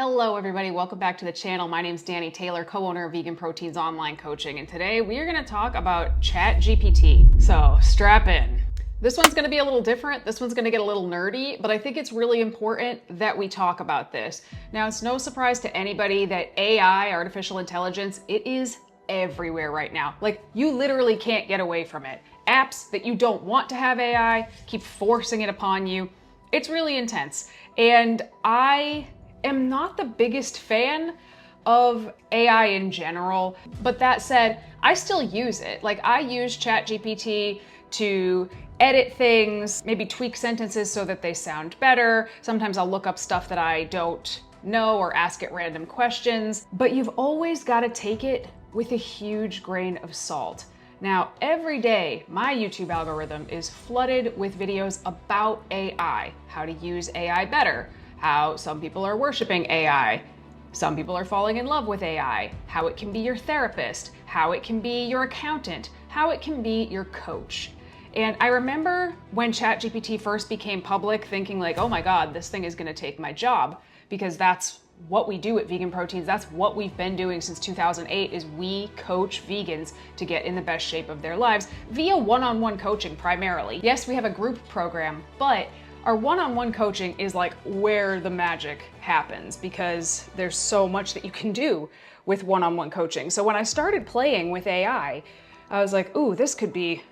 Hello everybody, welcome back to the channel. My name is Danny Taylor, co-owner of VeganProteins Online Coaching, and today we are going to talk about ChatGPT. So strap in. This one's going to be a little different. This one's going to get a little nerdy, but I think it's really important that we talk about this. Now, it's no surprise to anybody that AI, artificial intelligence, it is everywhere right now. Like, you literally can't get away from it. Apps that you don't want to have AI keep forcing it upon you. It's really intense. And I am not the biggest fan of AI in general, but that said, I still use it. Like, I use ChatGPT to edit things, maybe tweak sentences so that they sound better. Sometimes I'll look up stuff that I don't know or ask it random questions, but you've always got to take it with a huge grain of salt. Now, every day, my YouTube algorithm is flooded with videos about AI, how to use AI better, how some people are worshiping AI, some people are falling in love with AI, how it can be your therapist, how it can be your accountant, how it can be your coach. And I remember when ChatGPT first became public thinking like, oh my God, this thing is gonna take my job, because that's what we do at VeganProteins. That's what we've been doing since 2008 is we coach vegans to get in the best shape of their lives via one-on-one coaching primarily. Yes, we have a group program, but our one-on-one coaching is like where the magic happens because there's so much that you can do with one-on-one coaching. So when I started playing with AI, I was like, ooh, this could be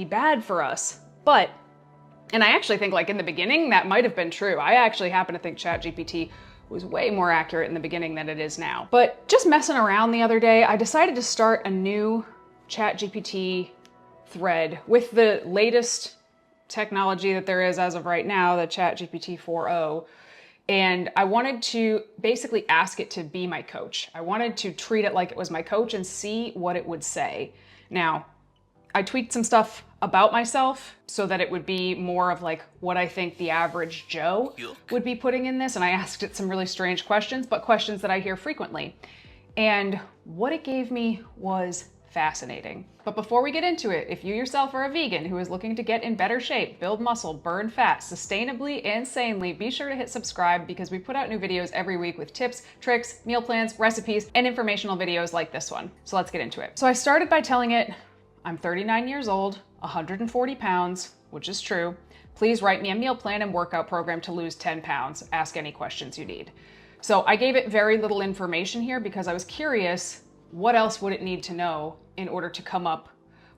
bad for us. And I actually think like in the beginning, that might've been true. I actually happen to think ChatGPT was way more accurate in the beginning than it is now. But just messing around the other day, I decided to start a new ChatGPT thread with the latest technology that there is as of right now, the ChatGPT 4.0. And I wanted to basically ask it to be my coach. I wanted to treat it like it was my coach and see what it would say. Now, I tweaked some stuff about myself so that it would be more of like what I think the average Joe would be putting in this. And I asked it some really strange questions, but questions that I hear frequently. And what it gave me was fascinating. But before we get into it, if you yourself are a vegan who is looking to get in better shape, build muscle, burn fat, sustainably and sanely, be sure to hit subscribe because we put out new videos every week with tips, tricks, meal plans, recipes, and informational videos like this one. So let's get into it. So I started by telling it, I'm 39 years old, 140 pounds, which is true. Please write me a meal plan and workout program to lose 10 pounds. Ask any questions you need. So I gave it very little information here because I was curious, what else would it need to know in order to come up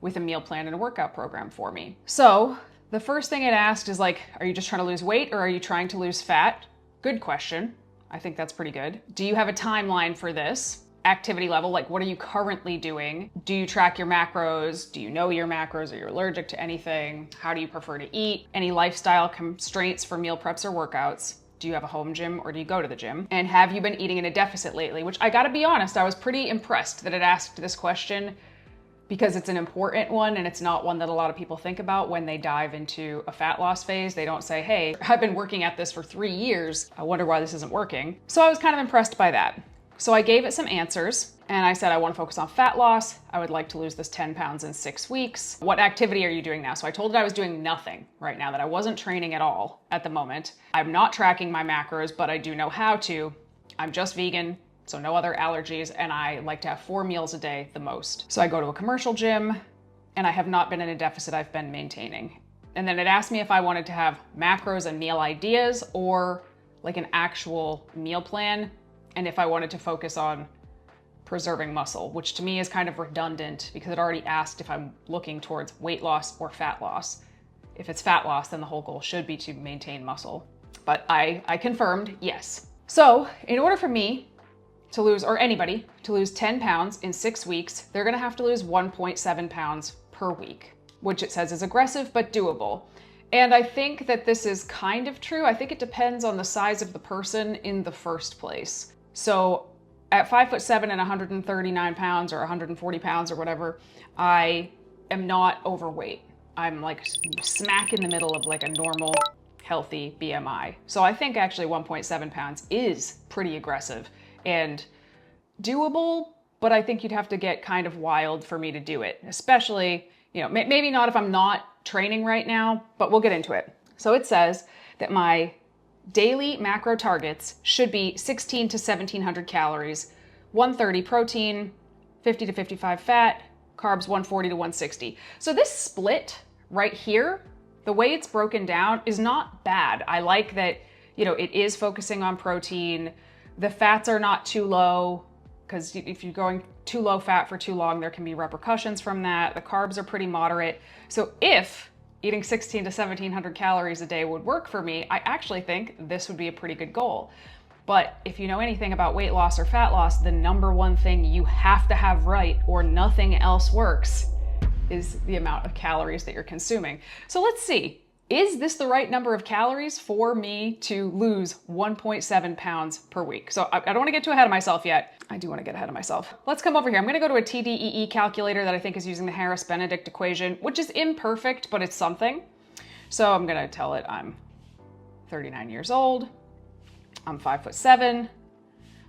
with a meal plan and a workout program for me? So the first thing it asked is like, are you just trying to lose weight or are you trying to lose fat? Good question. I think that's pretty good. Do you have a timeline for this? Activity level, like what are you currently doing? Do you track your macros? Do you know your macros? Are you allergic to anything? How do you prefer to eat? Any lifestyle constraints for meal preps or workouts? Do you have a home gym or do you go to the gym? And have you been eating in a deficit lately? Which I gotta be honest, I was pretty impressed that it asked this question because it's an important one and it's not one that a lot of people think about when they dive into a fat loss phase. They don't say, hey, I've been working at this for 3 years. I wonder why this isn't working. So I was kind of impressed by that. So I gave it some answers and I said, I want to focus on fat loss. I would like to lose this 10 pounds in 6 weeks. What activity are you doing now? So I told it I was doing nothing right now, that I wasn't training at all at the moment. I'm not tracking my macros, but I do know how to. I'm just vegan, so no other allergies, and I like to have 4 meals a day the most. So I go to a commercial gym and I have not been in a deficit, I've been maintaining. And then it asked me if I wanted to have macros and meal ideas or like an actual meal plan, and if I wanted to focus on preserving muscle, which to me is kind of redundant because it already asked if I'm looking towards weight loss or fat loss. If it's fat loss, then the whole goal should be to maintain muscle. But I confirmed yes. So in order for me to lose, or anybody to lose 10 pounds in 6 weeks, they're gonna have to lose 1.7 pounds per week, which it says is aggressive but doable. And I think that this is kind of true. I think it depends on the size of the person in the first place. So at 5'7" and 139 pounds or 140 pounds or whatever, I am not overweight. I'm like smack in the middle of like a normal, healthy BMI. So I think actually 1.7 pounds is pretty aggressive and doable, but I think you'd have to get kind of wild for me to do it, especially, you know, maybe not if I'm not training right now, but we'll get into it. So it says that my daily macro targets should be 16 to 1700 calories, 130 protein, 50 to 55 fat, carbs 140 to 160. So this split right here, the way it's broken down is not bad. I like that, you know, it is focusing on protein. The fats are not too low, because if you're going too low fat for too long, there can be repercussions from that. The carbs are pretty moderate. So if eating 16 to 1700 calories a day would work for me, I actually think this would be a pretty good goal. But if you know anything about weight loss or fat loss, the number one thing you have to have right or nothing else works is the amount of calories that you're consuming. So let's see. Is this the right number of calories for me to lose 1.7 pounds per week? So I don't want to get too ahead of myself yet. I do want to get ahead of myself. Let's come over here. I'm going to go to a TDEE calculator that I think is using the Harris-Benedict equation, which is imperfect, but it's something. So I'm going to tell it I'm 39 years old. I'm 5'7".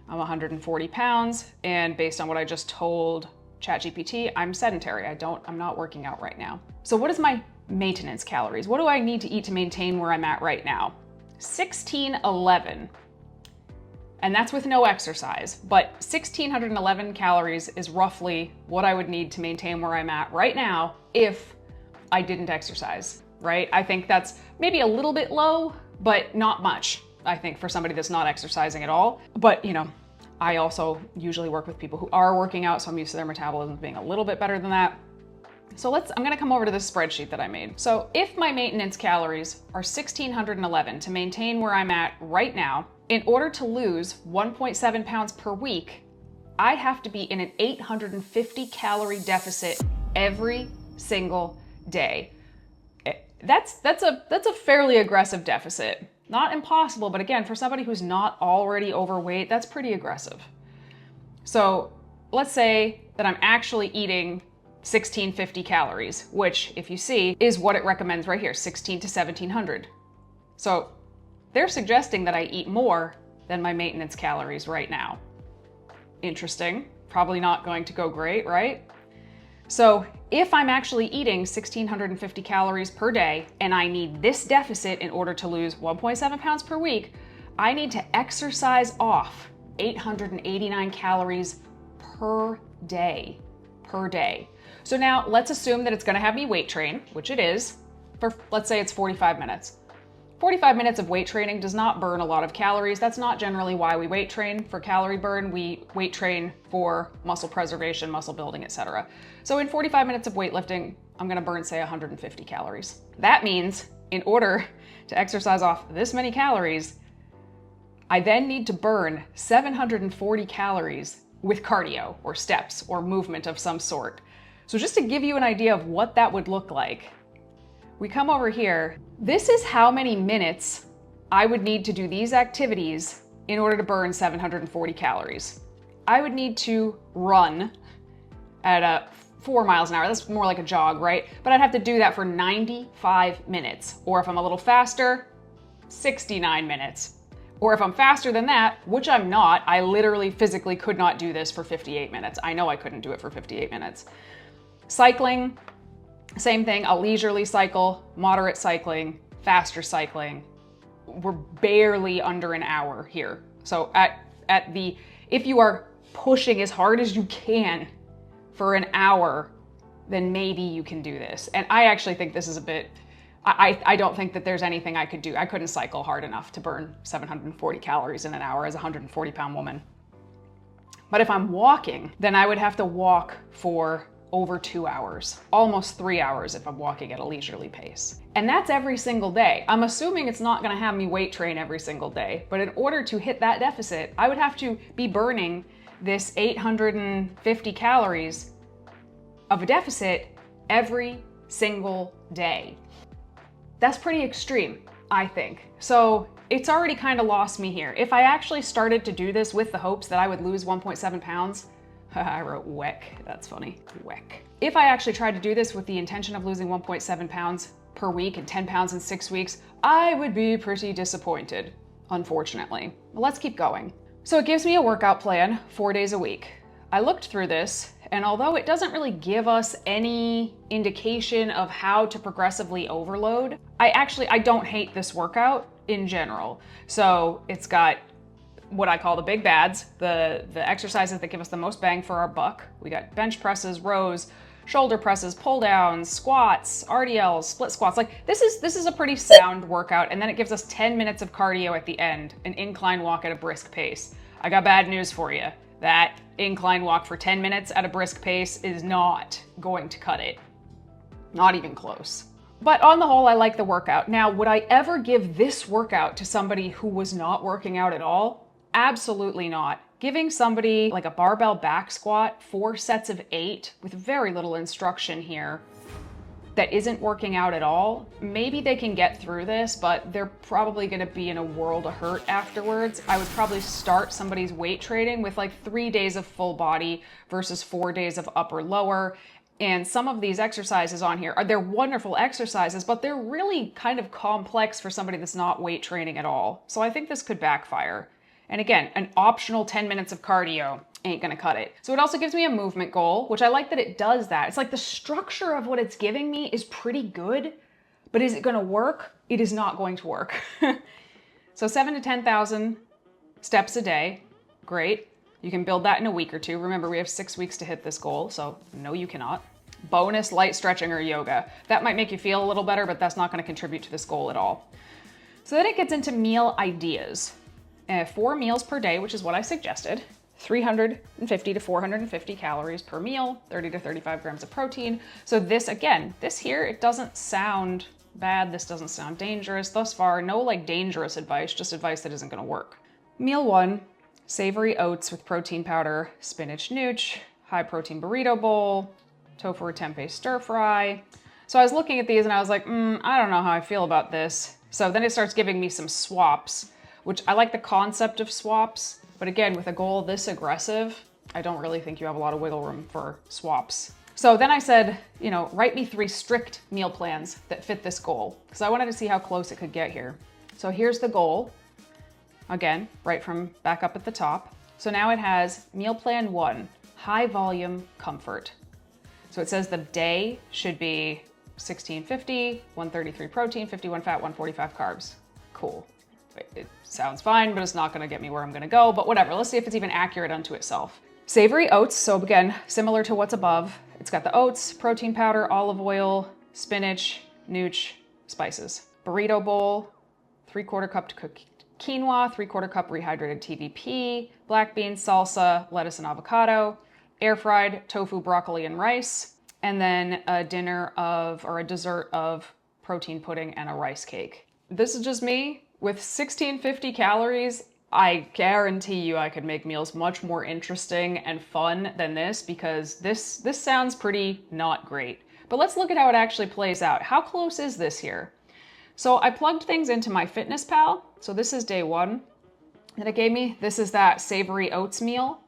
I'm 140 pounds. And based on what I just told ChatGPT, I'm sedentary. I'm not working out right now. So what is my maintenance calories? What do I need to eat to maintain where I'm at right now? 1611. And that's with no exercise, but 1611 calories is roughly what I would need to maintain where I'm at right now if I didn't exercise, right? I think that's maybe a little bit low, but not much, I think, for somebody that's not exercising at all. But, you know, I also usually work with people who are working out, so I'm used to their metabolism being a little bit better than that. So I'm gonna come over to this spreadsheet that I made. So if my maintenance calories are 1611 to maintain where I'm at right now, in order to lose 1.7 pounds per week, I have to be in an 850 calorie deficit every single day. That's a fairly aggressive deficit. Not impossible, but again, for somebody who's not already overweight, that's pretty aggressive. So let's say that I'm actually eating 1650 calories, which, if you see, is what it recommends right here, 16 to 1700. So they're suggesting that I eat more than my maintenance calories right now. Interesting. Probably not going to go great, right? So if I'm actually eating 1650 calories per day and I need this deficit in order to lose 1.7 pounds per week, I need to exercise off 889 calories per day. So now let's assume that it's gonna have me weight train, which it is, for let's say it's 45 minutes. 45 minutes of weight training does not burn a lot of calories. That's not generally why we weight train for calorie burn. We weight train for muscle preservation, muscle building, etc. So in 45 minutes of weightlifting, I'm gonna burn, say, 150 calories. That means in order to exercise off this many calories, I then need to burn 740 calories with cardio or steps or movement of some sort. So just to give you an idea of what that would look like, we come over here. This is how many minutes I would need to do these activities in order to burn 740 calories. I would need to run at 4 miles an hour. That's more like a jog, right? But I'd have to do that for 95 minutes. Or if I'm a little faster, 69 minutes. Or if I'm faster than that, which I'm not, I literally physically could not do this for 58 minutes. I know I couldn't do it for 58 minutes. Cycling, same thing, a leisurely cycle, moderate cycling, faster cycling. We're barely under an hour here. So if you are pushing as hard as you can for an hour, then maybe you can do this. And I actually think this is a bit, I don't think that there's anything I could do. I couldn't cycle hard enough to burn 740 calories in an hour as a 140-pound woman. But if I'm walking, then I would have to walk for over 2 hours, almost 3 hours if I'm walking at a leisurely pace. And that's every single day. I'm assuming it's not gonna have me weight train every single day, but in order to hit that deficit, I would have to be burning this 850 calories of a deficit every single day. That's pretty extreme, I think. So it's already kind of lost me here. If I actually started to do this with the hopes that I would lose 1.7 pounds, I wrote WEC, that's funny, WEC. If I actually tried to do this with the intention of losing 1.7 pounds per week and 10 pounds in 6 weeks, I would be pretty disappointed, unfortunately. Let's keep going. So it gives me a workout plan 4 days a week. I looked through this And although it doesn't really give us any indication of how to progressively overload, I don't hate this workout in general. So it's got what I call the big bads, the exercises that give us the most bang for our buck. We got bench presses, rows, shoulder presses, pull downs, squats, RDLs, split squats. Like this is a pretty sound workout. And then it gives us 10 minutes of cardio at the end, an incline walk at a brisk pace. I got bad news for you. That incline walk for 10 minutes at a brisk pace is not going to cut it. Not even close. But on the whole, I like the workout. Now, would I ever give this workout to somebody who was not working out at all? Absolutely not. Giving somebody like a barbell back squat, 4 sets of 8 with very little instruction here that isn't working out at all, maybe they can get through this, but they're probably gonna be in a world of hurt afterwards. I would probably start somebody's weight training with like 3 days of full body versus 4 days of upper lower. And some of these exercises on here they're wonderful exercises, but they're really kind of complex for somebody that's not weight training at all. So I think this could backfire. And again, an optional 10 minutes of cardio ain't gonna cut it. So it also gives me a movement goal, which I like that it does that. It's like the structure of what it's giving me is pretty good, but is it gonna work? It is not going to work. So 7,000 to 10,000 steps a day, great. You can build that in a week or two. Remember, we have 6 weeks to hit this goal, so no, you cannot. Bonus light stretching or yoga. That might make you feel a little better, but that's not gonna contribute to this goal at all. So then it gets into meal ideas. 4 meals per day, which is what I suggested. 350 to 450 calories per meal, 30 to 35 grams of protein. So this, again, this here, it doesn't sound bad. This doesn't sound dangerous. Thus far, no like dangerous advice, just advice that isn't gonna work. Meal 1, savory oats with protein powder, spinach gnocchi, high protein burrito bowl, tofu or tempeh stir fry. So I was looking at these and I was like, I don't know how I feel about this. So then it starts giving me some swaps, which I like the concept of swaps, but again, with a goal this aggressive, I don't really think you have a lot of wiggle room for swaps. So then I said, write me 3 strict meal plans that fit this goal, because I wanted to see how close it could get here. So here's the goal. Again, right from back up at the top. So now it has meal plan 1, high volume comfort. So it says the day should be 1650, 133 protein, 51 fat, 145 carbs. Cool. It sounds fine, but it's not gonna get me where I'm gonna go, but whatever. Let's see if it's even accurate unto itself. Savory oats, so again, similar to what's above. It's got the oats, protein powder, olive oil, spinach, gnocchi, spices. Burrito bowl, 3/4 cup to cook quinoa, 3/4 cup rehydrated TVP, black beans, salsa, lettuce and avocado, air fried tofu, broccoli and rice, and then a dessert of protein pudding and a rice cake. This is just me. With 1650 calories, I guarantee you I could make meals much more interesting and fun than this, because this sounds pretty not great. But let's look at how it actually plays out. How close is this here? So I plugged things into my MyFitnessPal. So this is day 1. And it gave me, this is that savory oats meal.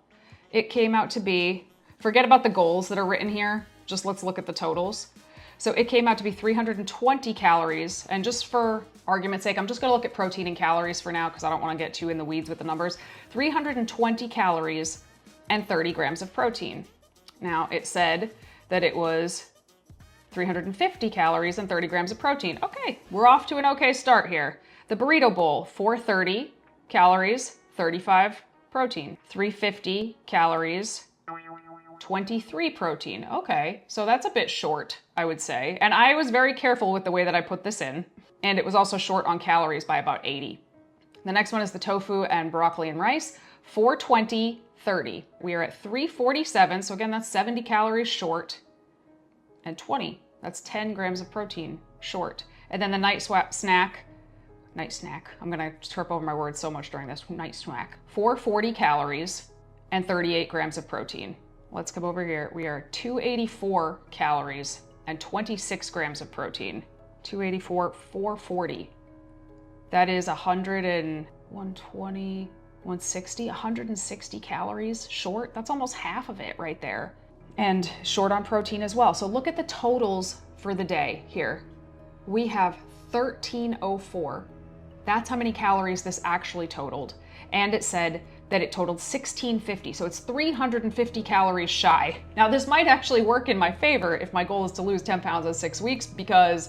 It came out to be, forget about the goals that are written here, just let's look at the totals. So it came out to be 320 calories, and just for argument's sake, I'm just gonna look at protein and calories for now because I don't wanna get too in the weeds with the numbers. 320 calories and 30 grams of protein. Now it said that it was 350 calories and 30 grams of protein. Okay, we're off to an okay start here. The burrito bowl, 430 calories, 35 protein. 350 calories, 23 protein. Okay, so that's a bit short, I would say. And I was very careful with the way that I put this in. And it was also short on calories by about 80. The next one is the tofu and broccoli and rice, 420, 30. We are at 347, so again, that's 70 calories short, and 20. That's 10 grams of protein short. And then the night snack, I'm gonna trip over my words so much during this, night snack, 440 calories and 38 grams of protein. Let's come over here. We are 284 calories and 26 grams of protein. 284, 440. That is 120, 160, 160 calories short. That's almost half of it right there. And short on protein as well. So look at the totals for the day here. We have 1304. That's how many calories this actually totaled. And it said that it totaled 1650. So it's 350 calories shy. Now this might actually work in my favor if my goal is to lose 10 pounds in 6 weeks, because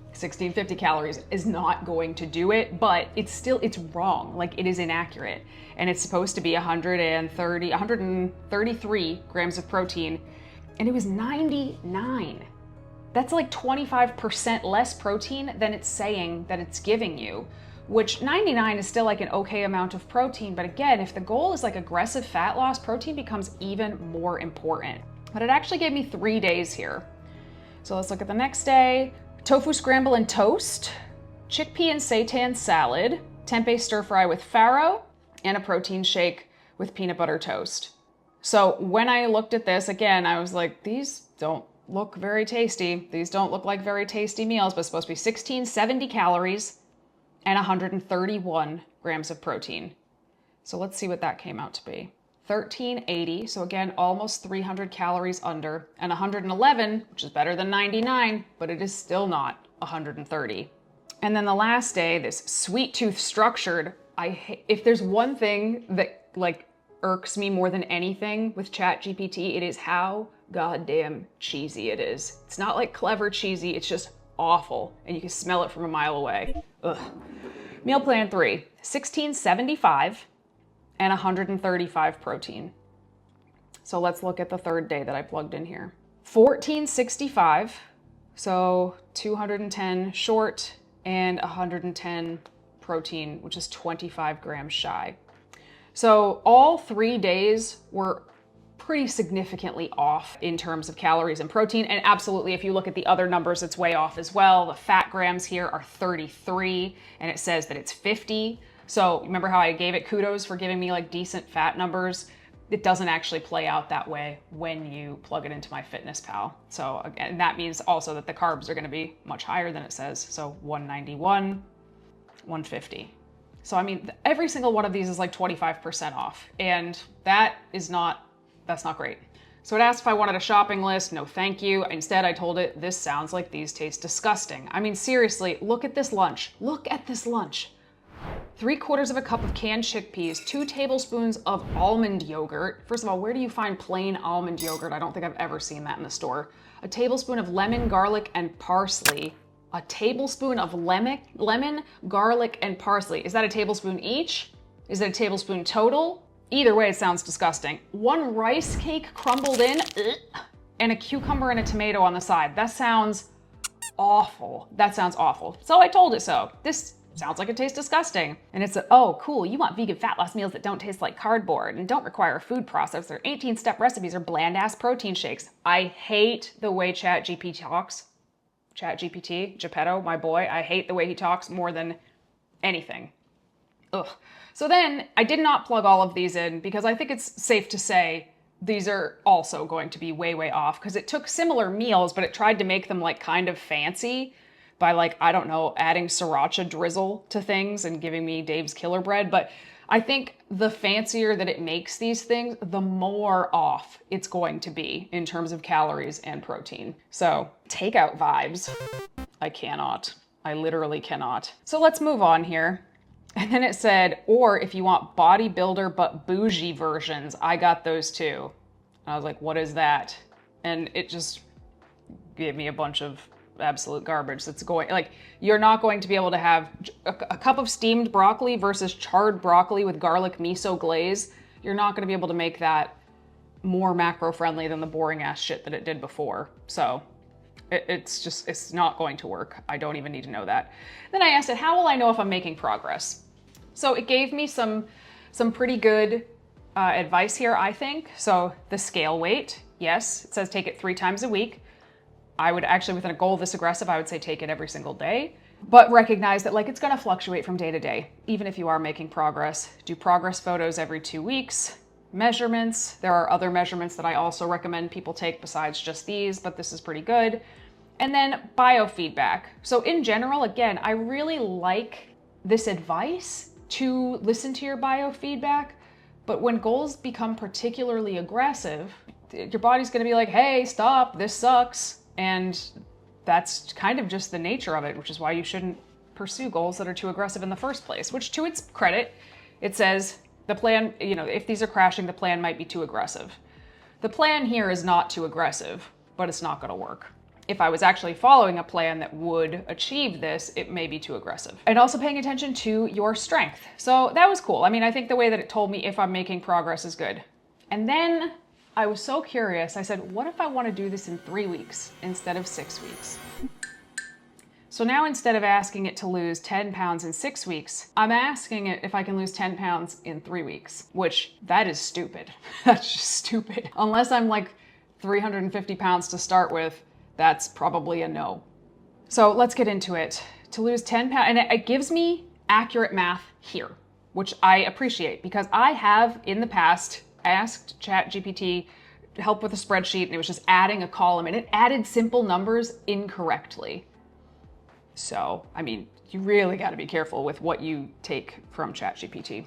1650 calories is not going to do it, but it's wrong. Like, it is inaccurate. And it's supposed to be 133 grams of protein, and it was 99. That's like 25% less protein than it's saying that it's giving you, which 99 is still like an okay amount of protein. But again, if the goal is like aggressive fat loss, protein becomes even more important. But it actually gave me 3 days here. So let's look at the next day. Tofu scramble and toast, chickpea and seitan salad, tempeh stir fry with farro, and a protein shake with peanut butter toast. So when I looked at this again, I was like, these don't look very tasty. These don't look like very tasty meals, but it's supposed to be 1670 calories and 131 grams of protein. So let's see what that came out to be. 1380, so again, almost 300 calories under, and 111, which is better than 99, but it is still not 130. And then the last day, this sweet tooth structured, if there's one thing that like irks me more than anything with ChatGPT, it is how goddamn cheesy it is. It's not like clever cheesy, it's just awful, and you can smell it from a mile away. Ugh. Meal plan 3, 1675 and 135 protein. So let's look at the third day that I plugged in here. 1465, so 210 short and 110 protein, which is 25 grams shy. So all 3 days were pretty significantly off in terms of calories and protein. And absolutely, if you look at the other numbers, it's way off as well. The fat grams here are 33, and it says that it's 50. So remember how I gave it kudos for giving me like decent fat numbers? It doesn't actually play out that way when you plug it into MyFitnessPal. So again, that means also that the carbs are gonna be much higher than it says. So 191, 150. So I mean, every single one of these is like 25% off, and that's not great. So it asked if I wanted a shopping list. No, thank you. Instead, I told it, this sounds like these taste disgusting. I mean, seriously, look at this lunch. Look at this lunch. 3/4 of a cup of canned chickpeas, 2 tablespoons of almond yogurt. First of all, where do you find plain almond yogurt? I don't think I've ever seen that in the store. A tablespoon of lemon, garlic, and parsley. A tablespoon of lemon, garlic, and parsley. Is that a tablespoon each? Is it a tablespoon total? Either way, it sounds disgusting. 1 rice cake crumbled in, and a cucumber and a tomato on the side. That sounds awful. That sounds awful. So I told it so. This sounds like it tastes disgusting. And it's oh, cool, you want vegan fat loss meals that don't taste like cardboard and don't require a food processor. 18-step recipes are bland-ass protein shakes. I hate the way ChatGPT talks. ChatGPT, Geppetto, my boy, I hate the way he talks more than anything. Ugh. So then I did not plug all of these in because I think it's safe to say these are also going to be way, way off, because it took similar meals, but it tried to make them like kind of fancy by like, I don't know, adding sriracha drizzle to things and giving me Dave's Killer Bread. But I think the fancier that it makes these things, the more off it's going to be in terms of calories and protein. So takeout vibes. I cannot. I literally cannot. So let's move on here. And then it said, or if you want bodybuilder but bougie versions, I got those too. And I was like, what is that? And it just gave me a bunch of absolute garbage. That's going, like, you're not going to be able to have a cup of steamed broccoli versus charred broccoli with garlic miso glaze. You're not going to be able to make that more macro friendly than the boring ass shit that it did before. So it's not going to work. I don't even need to know that. Then I asked it, how will I know if I'm making progress? So it gave me some pretty good advice here, I think. So the scale weight, yes, it says take it 3 times a week. I would actually, within a goal this aggressive, I would say take it every single day, but recognize that like it's gonna fluctuate from day to day, even if you are making progress. Do progress photos every 2 weeks. Measurements, there are other measurements that I also recommend people take besides just these, but this is pretty good. And then biofeedback. So in general, again, I really like this advice to listen to your biofeedback, but when goals become particularly aggressive, your body's gonna be like, hey, stop, this sucks. And that's kind of just the nature of it, which is why you shouldn't pursue goals that are too aggressive in the first place, which to its credit, it says The plan, you know, if these are crashing, the plan might be too aggressive. The plan here is not too aggressive, but it's not gonna work. If I was actually following a plan that would achieve this, it may be too aggressive. And also paying attention to your strength. So that was cool. I mean, I think the way that it told me if I'm making progress is good. And then I was so curious, I said, what if I want to do this in 3 weeks instead of 6 weeks? So now instead of asking it to lose 10 pounds in 6 weeks, I'm asking it if I can lose 10 pounds in 3 weeks, which that is stupid. That's just stupid. Unless I'm like 350 pounds to start with, that's probably a no. So let's get into it. To lose 10 pounds, and it gives me accurate math here, which I appreciate because I have in the past asked ChatGPT to help with a spreadsheet and it was just adding a column and it added simple numbers incorrectly. So, I mean, you really got to be careful with what you take from ChatGPT.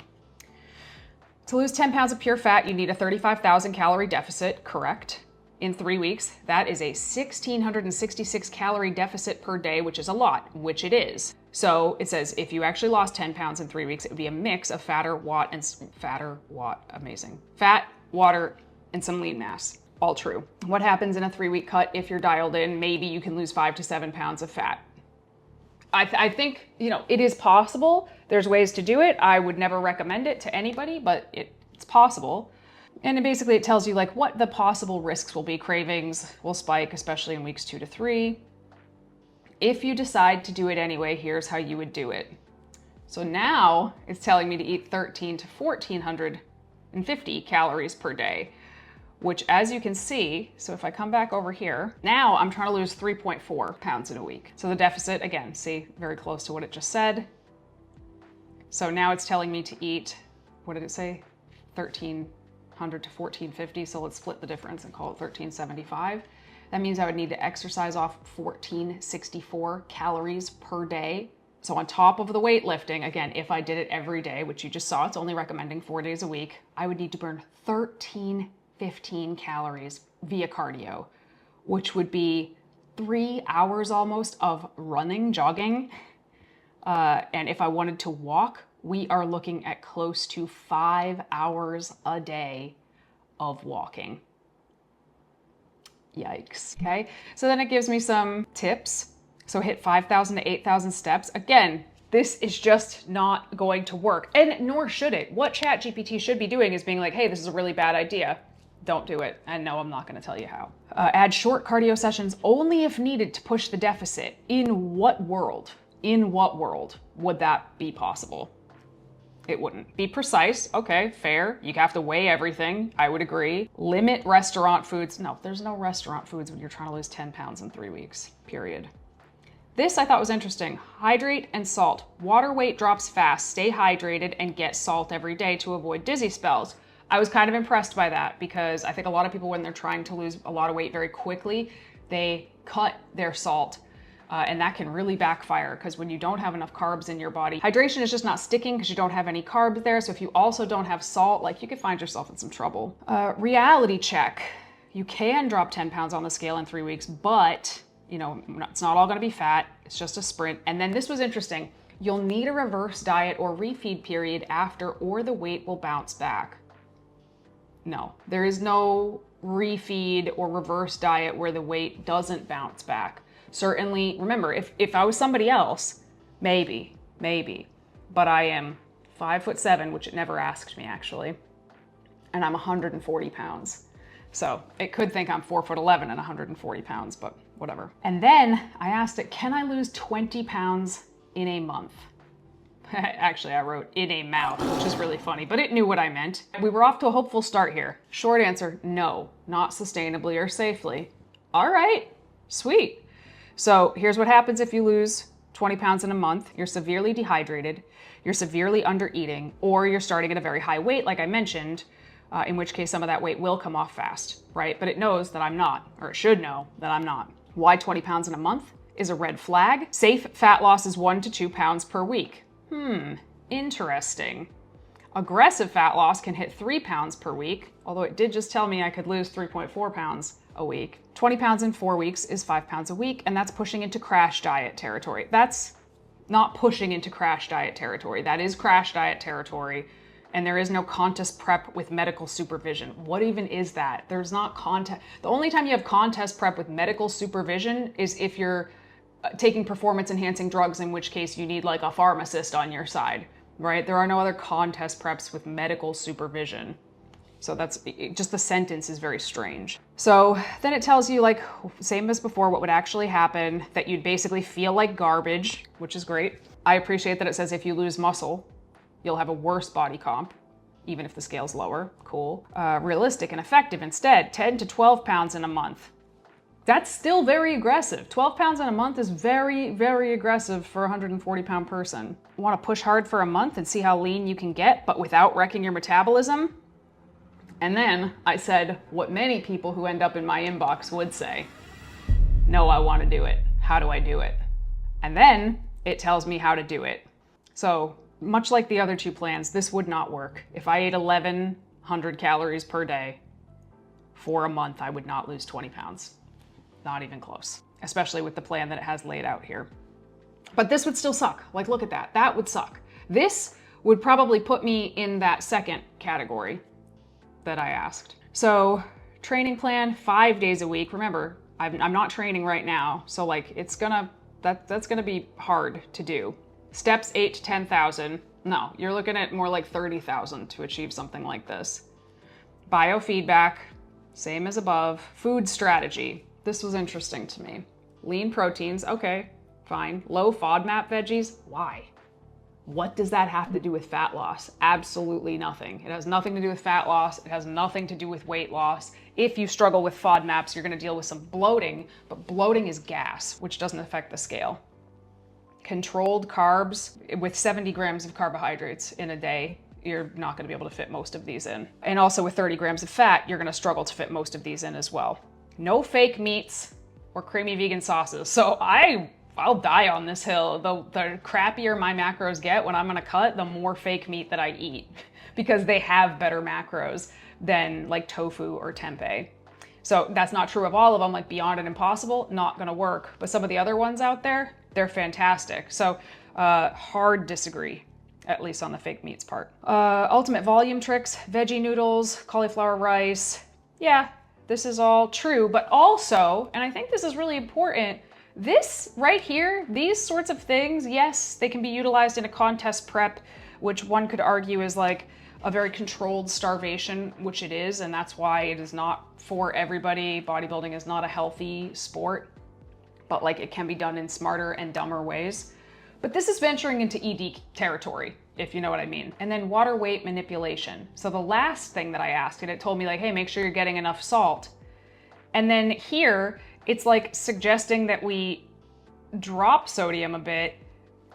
To lose 10 pounds of pure fat, you need a 35,000 calorie deficit, correct? In 3 weeks, that is a 1,666 calorie deficit per day, which is a lot, which it is. So it says if you actually lost 10 pounds in 3 weeks, it would be a mix of fat, water, and some lean mass. All true. What happens in a 3-week cut if you're dialed in? Maybe you can lose 5 to 7 pounds of fat. I think, you know, it is possible. There's ways to do it. I would never recommend it to anybody, but it's possible. And basically it tells you like what the possible risks will be. Cravings will spike, especially in weeks 2 to 3. If you decide to do it anyway, here's how you would do it. So now it's telling me to eat 1,300 to 1,450 calories per day, which as you can see, so if I come back over here, now I'm trying to lose 3.4 pounds in a week. So the deficit, again, see, very close to what it just said. So now it's telling me to eat, what did it say? 1,300 to 1,450. So let's split the difference and call it 1,375. That means I would need to exercise off 1,464 calories per day. So on top of the weightlifting, again, if I did it every day, which you just saw, it's only recommending 4 days a week, I would need to burn 1,315 calories via cardio, which would be 3 hours almost of running, jogging. And if I wanted to walk, we are looking at close to 5 hours a day of walking. Yikes, okay? So then it gives me some tips. So hit 5,000 to 8,000 steps. Again, this is just not going to work, and nor should it. What ChatGPT should be doing is being like, hey, this is a really bad idea. Don't do it. And no, I'm not gonna tell you how. Add short cardio sessions only if needed to push the deficit. In what world would that be possible? It wouldn't. Be precise, okay, fair. You have to weigh everything, I would agree. Limit restaurant foods. No, there's no restaurant foods when you're trying to lose 10 pounds in 3 weeks, period. This I thought was interesting. Hydrate and salt. Water weight drops fast. Stay hydrated and get salt every day to avoid dizzy spells. I was kind of impressed by that because I think a lot of people, when they're trying to lose a lot of weight very quickly, they cut their salt. And that can really backfire because when you don't have enough carbs in your body, hydration is just not sticking because you don't have any carbs there. So if you also don't have salt, like you could find yourself in some trouble. Reality check. You can drop 10 pounds on the scale in 3 weeks, but you know, it's not all gonna be fat. It's just a sprint. And then this was interesting. You'll need a reverse diet or refeed period after, or the weight will bounce back. No, there is no refeed or reverse diet where the weight doesn't bounce back. Certainly, remember, if I was somebody else, maybe, but I am 5'7", which it never asked me actually, and I'm 140 pounds. So it could think I'm 4'11" and 140 pounds, but whatever. And then I asked it, can I lose 20 pounds in a month? Actually, I wrote in a mouth, which is really funny, but it knew what I meant. We were off to a hopeful start here. Short answer, no, not sustainably or safely. All right, sweet. So here's what happens if you lose 20 pounds in a month. You're severely dehydrated, you're severely under eating, or you're starting at a very high weight, like I mentioned, in which case some of that weight will come off fast, right? But it knows that I'm not, or it should know that I'm not. Why 20 pounds in a month is a red flag. Safe fat loss is 1 to 2 pounds per week. Interesting. Aggressive fat loss can hit 3 pounds per week, although it did just tell me I could lose 3.4 pounds a week. 20 pounds in 4 weeks is 5 pounds a week, and that's pushing into crash diet territory. That's not pushing into crash diet territory. That is crash diet territory. and there is no contest prep with medical supervision. What even is that? There's not contest. The only time you have contest prep with medical supervision is if you're taking performance enhancing drugs, in which case you need like a pharmacist on your side, right? There are no other contest preps with medical supervision. So that's just, the sentence is very strange. So then it tells you, like, same as before, what would actually happen, that you'd basically feel like garbage, which is great. I appreciate that it says if you lose muscle, you'll have a worse body comp, even if the scale's lower. Cool. Realistic and effective instead, 10 to 12 pounds in a month. That's still very aggressive. 12 pounds in a month is very, very aggressive for a 140-pound person. Want to push hard for a month and see how lean you can get, but without wrecking your metabolism? And then I said what many people who end up in my inbox would say. No, I want to do it. How do I do it? And then it tells me how to do it. So much like the other two plans, this would not work. If I ate 1,100 calories per day for a month, I would not lose 20 pounds. Not even close, especially with the plan that it has laid out here. But this would still suck. Like, look at that. That would suck. This would probably put me in that second category that I asked. So training plan, 5 days a week. Remember, I'm not training right now. So like that's gonna be hard to do. Steps 8 to 10,000. No, you're looking at more like 30,000 to achieve something like this. Biofeedback, same as above. Food strategy. This was interesting to me. Lean proteins, okay, fine. Low FODMAP veggies, why? What does that have to do with fat loss? Absolutely nothing. It has nothing to do with fat loss. It has nothing to do with weight loss. If you struggle with FODMAPs, you're gonna deal with some bloating, but bloating is gas, which doesn't affect the scale. Controlled carbs with 70 grams of carbohydrates in a day, you're not gonna be able to fit most of these in. And also with 30 grams of fat, you're gonna struggle to fit most of these in as well. No fake meats or creamy vegan sauces. So I'll die on this hill. The crappier my macros get when I'm gonna cut, the more fake meat that I eat, because they have better macros than like tofu or tempeh. So that's not true of all of them, like Beyond and Impossible, not gonna work. But some of the other ones out there, they're fantastic. So hard disagree, at least on the fake meats part. Ultimate volume tricks, veggie noodles, cauliflower rice. Yeah, this is all true, but also, and I think this is really important, this right here, these sorts of things, yes, they can be utilized in a contest prep, which one could argue is like a very controlled starvation, which it is, and that's why it is not for everybody. Bodybuilding is not a healthy sport, but like it can be done in smarter and dumber ways. But this is venturing into ED territory, if you know what I mean. And then water weight manipulation. So the last thing that I asked, and it told me like, hey, make sure you're getting enough salt. And then here, it's like suggesting that we drop sodium a bit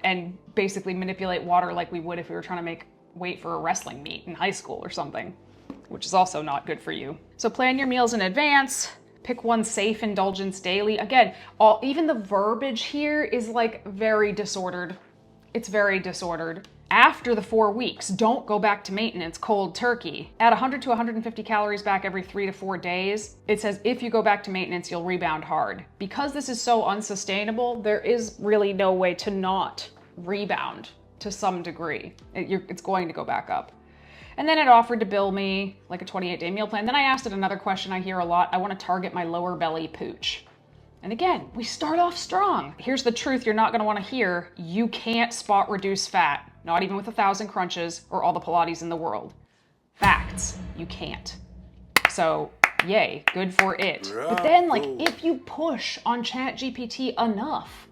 and basically manipulate water like we would if we were trying to make weight for a wrestling meet in high school or something, which is also not good for you. So plan your meals in advance, pick one safe indulgence daily. Again, even the verbiage here is like very disordered. It's very disordered. After the 4 weeks, don't go back to maintenance cold turkey. Add 100 to 150 calories back every 3 to 4 days. It says if you go back to maintenance, you'll rebound hard. Because this is so unsustainable, there is really no way to not rebound to some degree. It's going to go back up. And then it offered to bill me like a 28-day meal plan. Then I asked it another question I hear a lot. I want to target my lower belly pooch. And again, we start off strong. Here's the truth you're not going to want to hear. You can't spot reduce fat, not even with 1,000 crunches or all the Pilates in the world. Facts, you can't. So yay, good for it. But then like if you push on ChatGPT enough,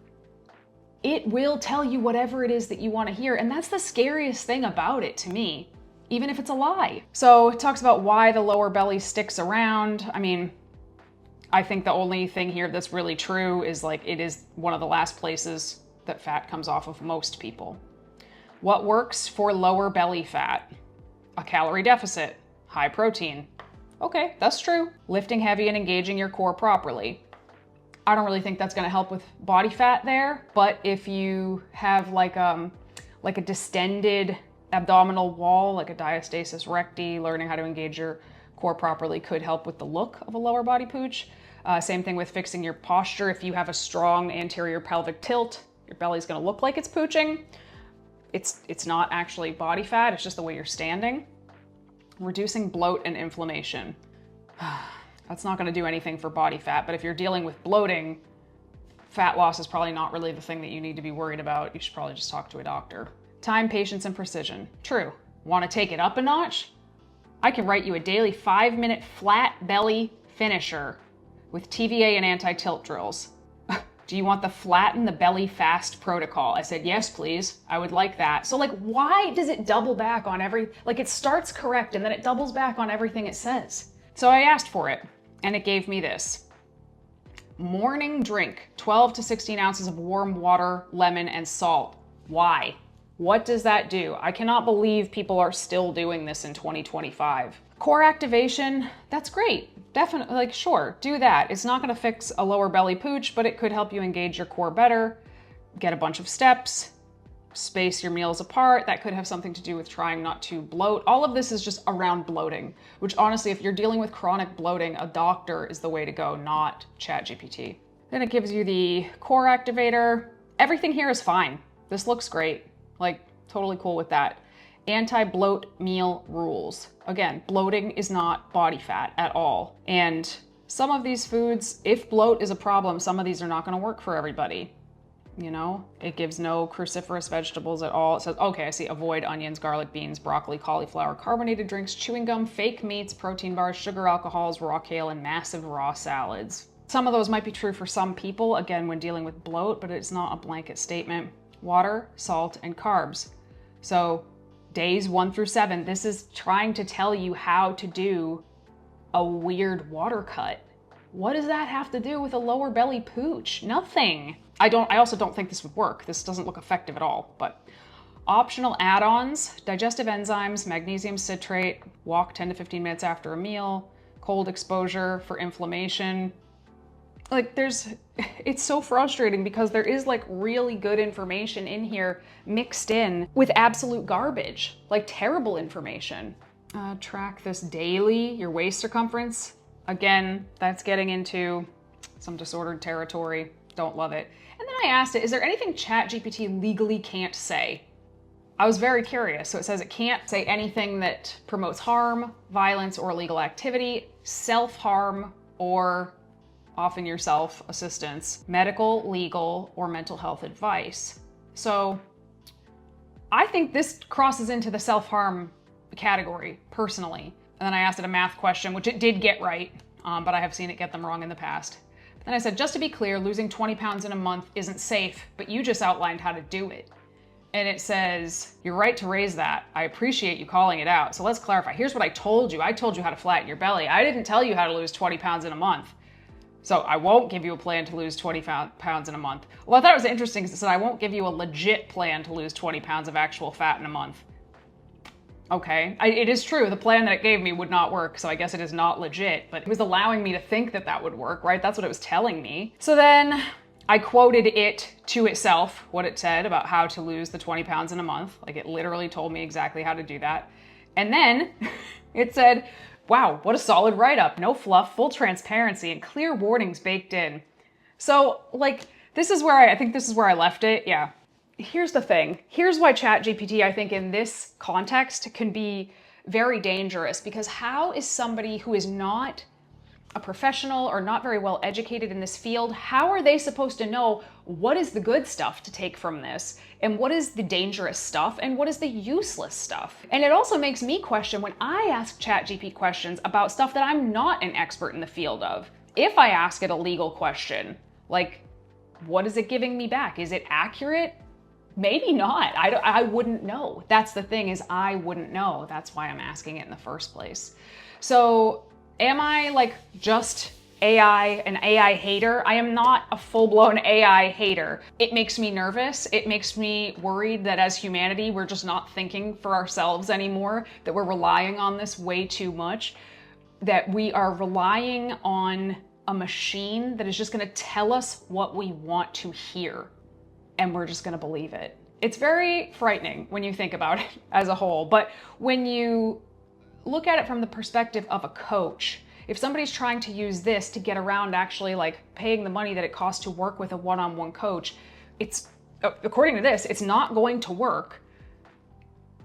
it will tell you whatever it is that you want to hear. And that's the scariest thing about it to me, even if it's a lie. So it talks about why the lower belly sticks around. I mean, I think the only thing here that's really true is like it is one of the last places that fat comes off of most people. What works for lower belly fat? A calorie deficit, high protein. Okay, that's true. Lifting heavy and engaging your core properly. I don't really think that's gonna help with body fat there, but if you have like a distended abdominal wall, like a diastasis recti, learning how to engage your core properly could help with the look of a lower body pooch. Same thing with fixing your posture. If you have a strong anterior pelvic tilt, your belly's gonna look like it's pooching. It's not actually body fat, it's just the way you're standing. Reducing bloat and inflammation. That's not gonna do anything for body fat, but if you're dealing with bloating, fat loss is probably not really the thing that you need to be worried about. You should probably just talk to a doctor. Time, patience, and precision. True. Want to take it up a notch? I can write you a daily 5-minute flat belly finisher with TVA and anti-tilt drills. Do you want the flatten the belly fast protocol? I said, yes, please. I would like that. So like, why does it double back on like it starts correct and then it doubles back on everything it says? So I asked for it and it gave me this. Morning drink, 12 to 16 ounces of warm water, lemon, and salt. Why? What does that do? I cannot believe people are still doing this in 2025. Core activation, that's great. Definitely, like, sure, do that. It's not gonna fix a lower belly pooch, but it could help you engage your core better, get a bunch of steps, space your meals apart. That could have something to do with trying not to bloat. All of this is just around bloating, which honestly, if you're dealing with chronic bloating, a doctor is the way to go, not ChatGPT. Then it gives you the core activator. Everything here is fine. This looks great. Like, totally cool with that. Anti-bloat meal rules. Again, bloating is not body fat at all. And some of these foods, if bloat is a problem, some of these are not gonna work for everybody. You know, it gives no cruciferous vegetables at all. It says, okay, I see, avoid onions, garlic, beans, broccoli, cauliflower, carbonated drinks, chewing gum, fake meats, protein bars, sugar alcohols, raw kale, and massive raw salads. Some of those might be true for some people, again, when dealing with bloat, but it's not a blanket statement. Water, salt, and carbs. So days 1 through 7, this is trying to tell you how to do a weird water cut. What does that have to do with a lower belly pooch? Nothing. I also don't think this would work. This doesn't look effective at all, but optional add-ons, digestive enzymes, magnesium citrate, walk 10 to 15 minutes after a meal, cold exposure for inflammation. Like it's so frustrating because there is like really good information in here mixed in with absolute garbage, like terrible information. Track this daily, your waist circumference. Again, that's getting into some disordered territory. Don't love it. And then I asked it, is there anything ChatGPT legally can't say? I was very curious. So it says it can't say anything that promotes harm, violence, or illegal activity, self-harm, or often yourself assistance, medical, legal, or mental health advice. So I think this crosses into the self-harm category personally. And then I asked it a math question, which it did get right, but I have seen it get them wrong in the past. Then I said, just to be clear, losing 20 pounds in a month isn't safe, but you just outlined how to do it. And it says, you're right to raise that. I appreciate you calling it out. So let's clarify. Here's what I told you. I told you how to flatten your belly. I didn't tell you how to lose 20 pounds in a month. So I won't give you a plan to lose 20 pounds in a month. Well, I thought it was interesting because it said I won't give you a legit plan to lose 20 pounds of actual fat in a month. Okay, it is true. The plan that it gave me would not work, so I guess it is not legit, but it was allowing me to think that that would work, right? That's what it was telling me. So then I quoted it to itself, what it said about how to lose the 20 pounds in a month. Like it literally told me exactly how to do that. And then it said, wow, what a solid write-up. No fluff, full transparency, and clear warnings baked in. So like, this is where I think this is where I left it, yeah. Here's the thing. Here's why ChatGPT, I think in this context, can be very dangerous, because how is somebody who is not a professional or not very well educated in this field, how are they supposed to know what is the good stuff to take from this and what is the dangerous stuff and what is the useless stuff? And it also makes me question when I ask ChatGPT questions about stuff that I'm not an expert in the field of. If I ask it a legal question, like, what is it giving me back? Is it accurate? Maybe not. I wouldn't know. That's the thing, is I wouldn't know. That's why I'm asking it in the first place. So am I like just an AI hater? I am not a full-blown AI hater. It makes me nervous. It makes me worried that as humanity, we're just not thinking for ourselves anymore, that we're relying on this way too much, that we are relying on a machine that is just gonna tell us what we want to hear, and we're just gonna believe it. It's very frightening when you think about it as a whole, but when you look at it from the perspective of a coach, if somebody's trying to use this to get around actually like paying the money that it costs to work with a one-on-one coach, it's, according to this, it's not going to work.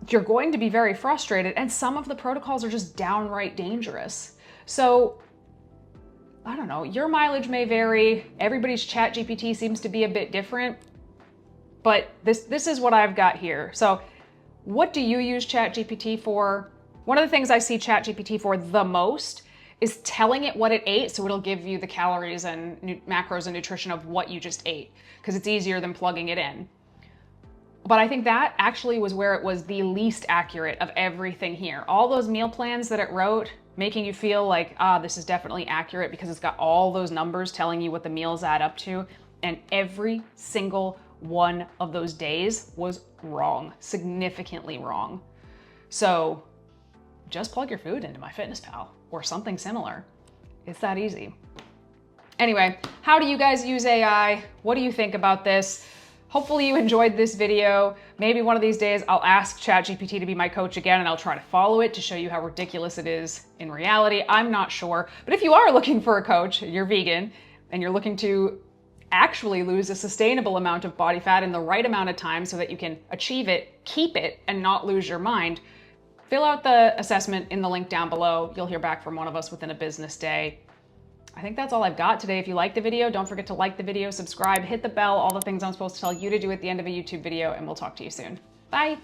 you're going to be very frustrated, and some of the protocols are just downright dangerous. So I don't know, your mileage may vary. Everybody's ChatGPT seems to be a bit different, but this is what I've got here. So what do you use ChatGPT for? One of the things I see ChatGPT for the most is telling it what it ate, so it'll give you the calories and macros and nutrition of what you just ate, because it's easier than plugging it in. But I think that actually was where it was the least accurate of everything here. All those meal plans that it wrote, making you feel like, this is definitely accurate because it's got all those numbers telling you what the meals add up to. And every single one of those days was wrong, significantly wrong. So just plug your food into MyFitnessPal or something similar. It's that easy. Anyway, how do you guys use AI? What do you think about this? Hopefully you enjoyed this video. Maybe one of these days I'll ask ChatGPT to be my coach again and I'll try to follow it to show you how ridiculous it is in reality. I'm not sure. But if you are looking for a coach, you're vegan, and you're looking to actually lose a sustainable amount of body fat in the right amount of time so that you can achieve it, keep it, and not lose your mind, fill out the assessment in the link down below. You'll hear back from one of us within a business day. I think that's all I've got today. If you liked the video, don't forget to like the video, subscribe, hit the bell, all the things I'm supposed to tell you to do at the end of a YouTube video, and we'll talk to you soon. Bye.